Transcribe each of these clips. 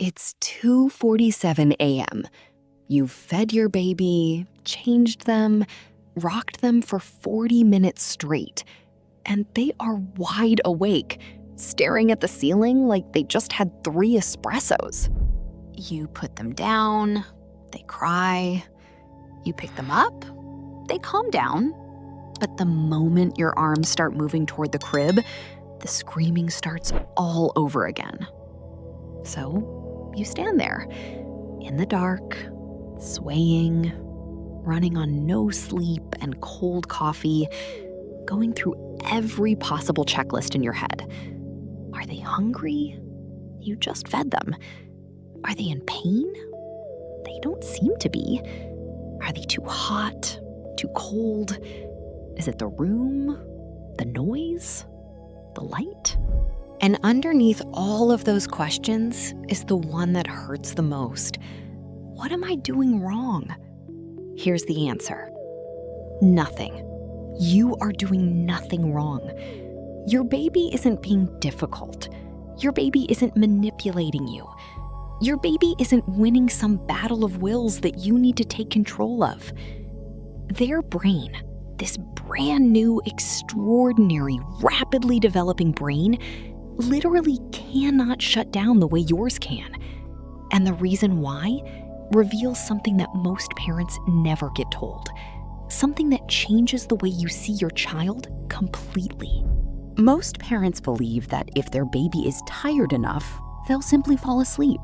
It's 2:47 a.m. You've fed your baby, changed them, rocked them for 40 minutes straight, and they are wide awake, staring at the ceiling like they just had 3 espressos. You put them down, they cry. You pick them up, they calm down. But the moment your arms start moving toward the crib, the screaming starts all over again. So you stand there, in the dark, swaying, running on no sleep and cold coffee, going through every possible checklist in your head. Are they hungry? You just fed them. Are they in pain? They don't seem to be. Are they too hot? Too cold? Is it the room? The noise? The light? And underneath all of those questions is the one that hurts the most. What am I doing wrong? Here's the answer. Nothing. You are doing nothing wrong. Your baby isn't being difficult. Your baby isn't manipulating you. Your baby isn't winning some battle of wills that you need to take control of. Their brain, this brand new, extraordinary, rapidly developing brain, literally cannot shut down the way yours can. And the reason why reveals something that most parents never get told. Something that changes the way you see your child completely. Most parents believe that if their baby is tired enough, they'll simply fall asleep.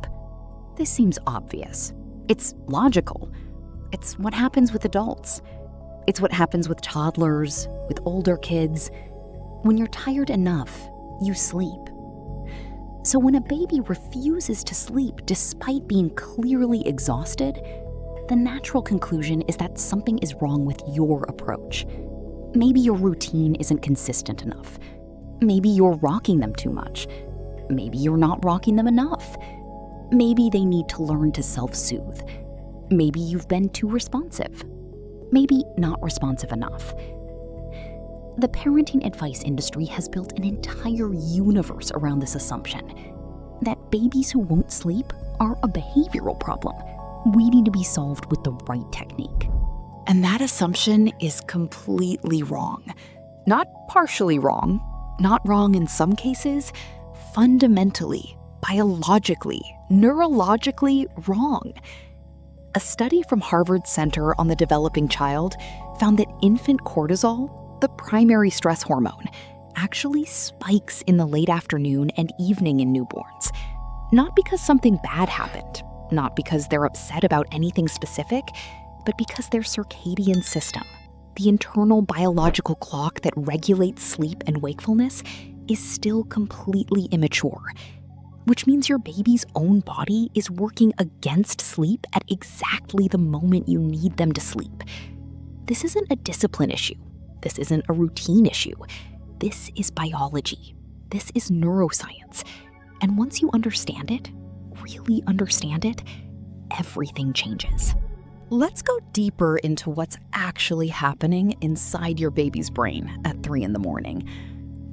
This seems obvious. It's logical. It's what happens with adults. It's what happens with toddlers, with older kids. When you're tired enough, you sleep. So when a baby refuses to sleep despite being clearly exhausted, the natural conclusion is that something is wrong with your approach. Maybe your routine isn't consistent enough. Maybe you're rocking them too much. Maybe you're not rocking them enough. Maybe they need to learn to self-soothe. Maybe you've been too responsive. Maybe not responsive enough. The parenting advice industry has built an entire universe around this assumption that babies who won't sleep are a behavioral problem waiting to be solved with the right technique. And that assumption is completely wrong. Not partially wrong, not wrong in some cases, fundamentally, biologically, neurologically wrong. A study from Harvard's Center on the Developing Child found that infant cortisol, the primary stress hormone, actually spikes in the late afternoon and evening in newborns. Not because something bad happened, not because they're upset about anything specific, but because their circadian system, the internal biological clock that regulates sleep and wakefulness, is still completely immature. Which means your baby's own body is working against sleep at exactly the moment you need them to sleep. This isn't a discipline issue. This isn't a routine issue. This is biology. This is neuroscience. And once you understand it, really understand it, everything changes. Let's go deeper into what's actually happening inside your baby's brain at 3 a.m.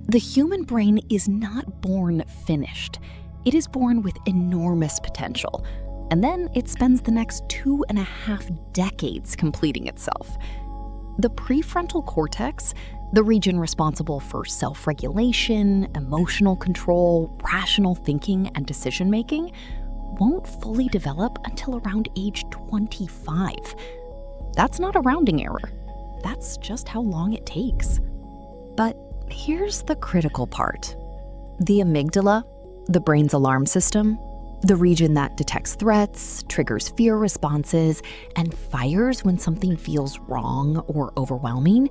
The human brain is not born finished. It is born with enormous potential, and then it spends the next 2.5 decades completing itself. The prefrontal cortex, the region responsible for self-regulation, emotional control, rational thinking, and decision-making, won't fully develop until around age 25. That's not a rounding error. That's just how long it takes. But here's the critical part. The amygdala, the brain's alarm system, the region that detects threats, triggers fear responses, and fires when something feels wrong or overwhelming,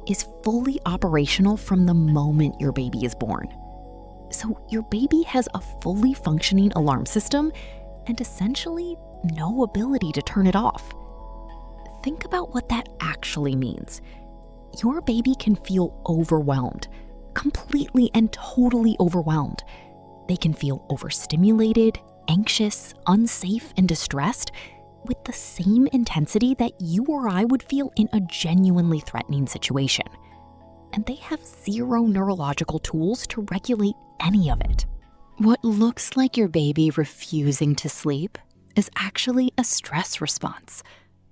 is fully operational from the moment your baby is born. So your baby has a fully functioning alarm system and essentially no ability to turn it off. Think about what that actually means. Your baby can feel overwhelmed, completely and totally overwhelmed. They can feel overstimulated, anxious, unsafe, and distressed with the same intensity that you or I would feel in a genuinely threatening situation. And they have zero neurological tools to regulate any of it. What looks like your baby refusing to sleep is actually a stress response,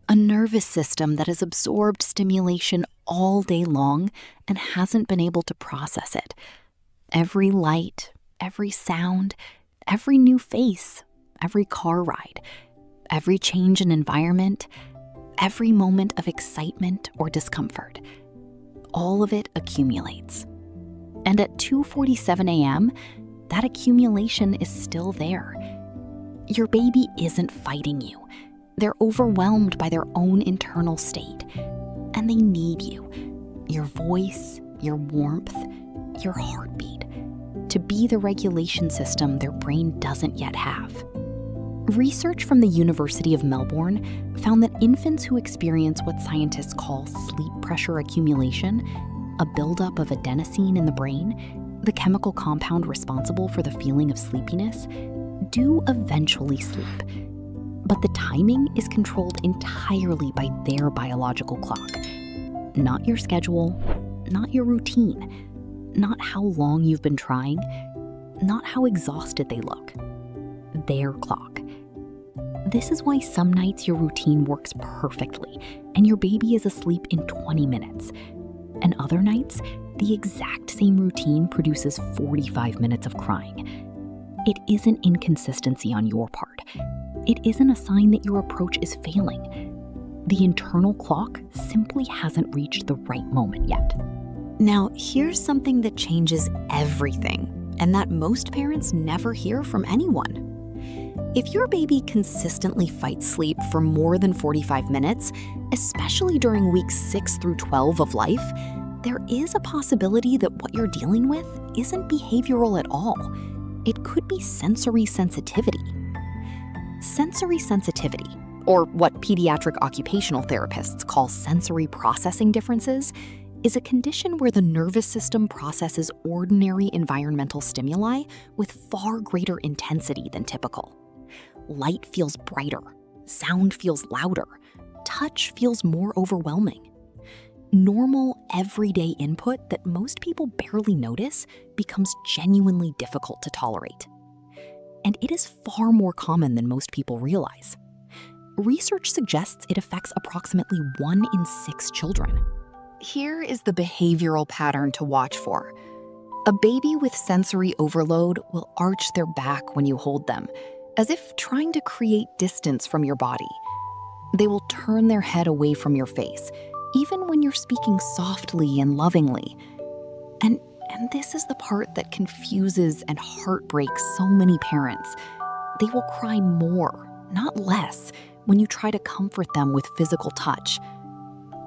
a nervous system that has absorbed stimulation all day long and hasn't been able to process it. Every light, every sound, every new face, every car ride, every change in environment, every moment of excitement or discomfort, all of it accumulates. And at 2:47 a.m., that accumulation is still there. Your baby isn't fighting you. They're overwhelmed by their own internal state, and they need you, your voice, your warmth, your heartbeat, to be the regulation system their brain doesn't yet have. Research from the University of Melbourne found that infants who experience what scientists call sleep pressure accumulation, a buildup of adenosine in the brain, the chemical compound responsible for the feeling of sleepiness, do eventually sleep. But the timing is controlled entirely by their biological clock. Not your schedule, not your routine, not how long you've been trying, not how exhausted they look. Their clock. This is why some nights your routine works perfectly and your baby is asleep in 20 minutes. And other nights, the exact same routine produces 45 minutes of crying. It isn't inconsistency on your part. It isn't a sign that your approach is failing. The internal clock simply hasn't reached the right moment yet. Now, here's something that changes everything, and that most parents never hear from anyone. If your baby consistently fights sleep for more than 45 minutes, especially during weeks 6 through 12 of life, there is a possibility that what you're dealing with isn't behavioral at all. It could be sensory sensitivity. Sensory sensitivity, or what pediatric occupational therapists call sensory processing differences, is a condition where the nervous system processes ordinary environmental stimuli with far greater intensity than typical. Light feels brighter, sound feels louder, touch feels more overwhelming. Normal, everyday input that most people barely notice becomes genuinely difficult to tolerate. And it is far more common than most people realize. Research suggests it affects approximately 1 in 6 children. Here is the behavioral pattern to watch for. A baby with sensory overload will arch their back when you hold them, as if trying to create distance from your body. They will turn their head away from your face, even when you're speaking softly and lovingly. And this is the part that confuses and heartbreaks so many parents. They will cry more, not less, when you try to comfort them with physical touch.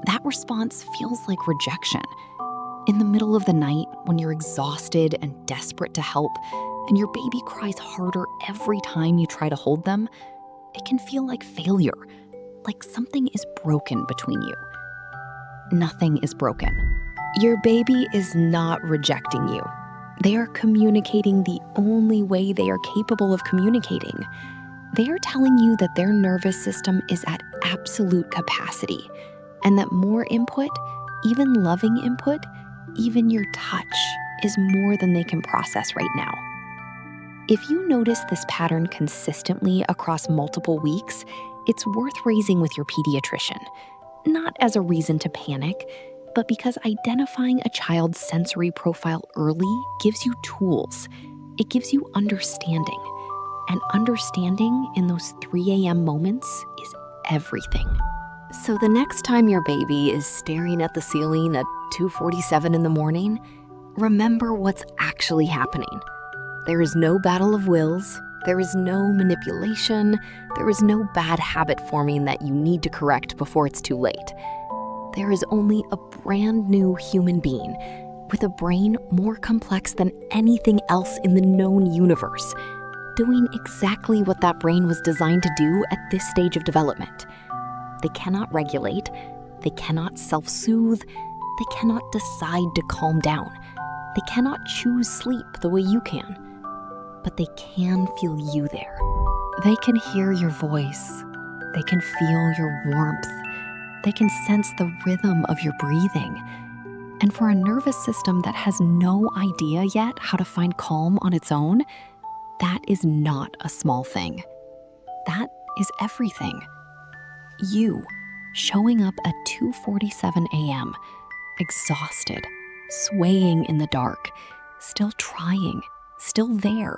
That response feels like rejection. In the middle of the night, when you're exhausted and desperate to help, and your baby cries harder every time you try to hold them, it can feel like failure, like something is broken between you. Nothing is broken. Your baby is not rejecting you. They are communicating the only way they are capable of communicating. They are telling you that their nervous system is at absolute capacity, and that more input, even loving input, even your touch, is more than they can process right now. If you notice this pattern consistently across multiple weeks, it's worth raising with your pediatrician. Not as a reason to panic, but because identifying a child's sensory profile early gives you tools. It gives you understanding. And understanding in those 3 a.m. moments is everything. So the next time your baby is staring at the ceiling at 2:47 in the morning, remember what's actually happening. There is no battle of wills. There is no manipulation. There is no bad habit forming that you need to correct before it's too late. There is only a brand new human being with a brain more complex than anything else in the known universe, doing exactly what that brain was designed to do at this stage of development. They cannot regulate, they cannot self-soothe, they cannot decide to calm down. They cannot choose sleep the way you can, but they can feel you there. They can hear your voice. They can feel your warmth. They can sense the rhythm of your breathing. And for a nervous system that has no idea yet how to find calm on its own, That is not a small thing. That is everything. You showing up at 2:47 a.m., exhausted, swaying in the dark, still trying, still there.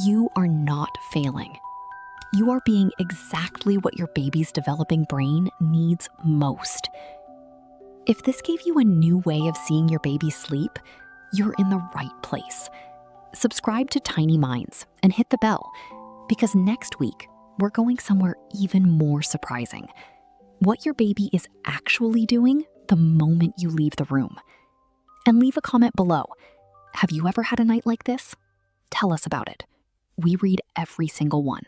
You are not failing. You are being exactly what your baby's developing brain needs most. If this gave you a new way of seeing your baby sleep, you're in the right place. Subscribe to Tiny Minds and hit the bell, because next week, we're going somewhere even more surprising. What your baby is actually doing the moment you leave the room. And leave a comment below. Have you ever had a night like this? Tell us about it. We read every single one.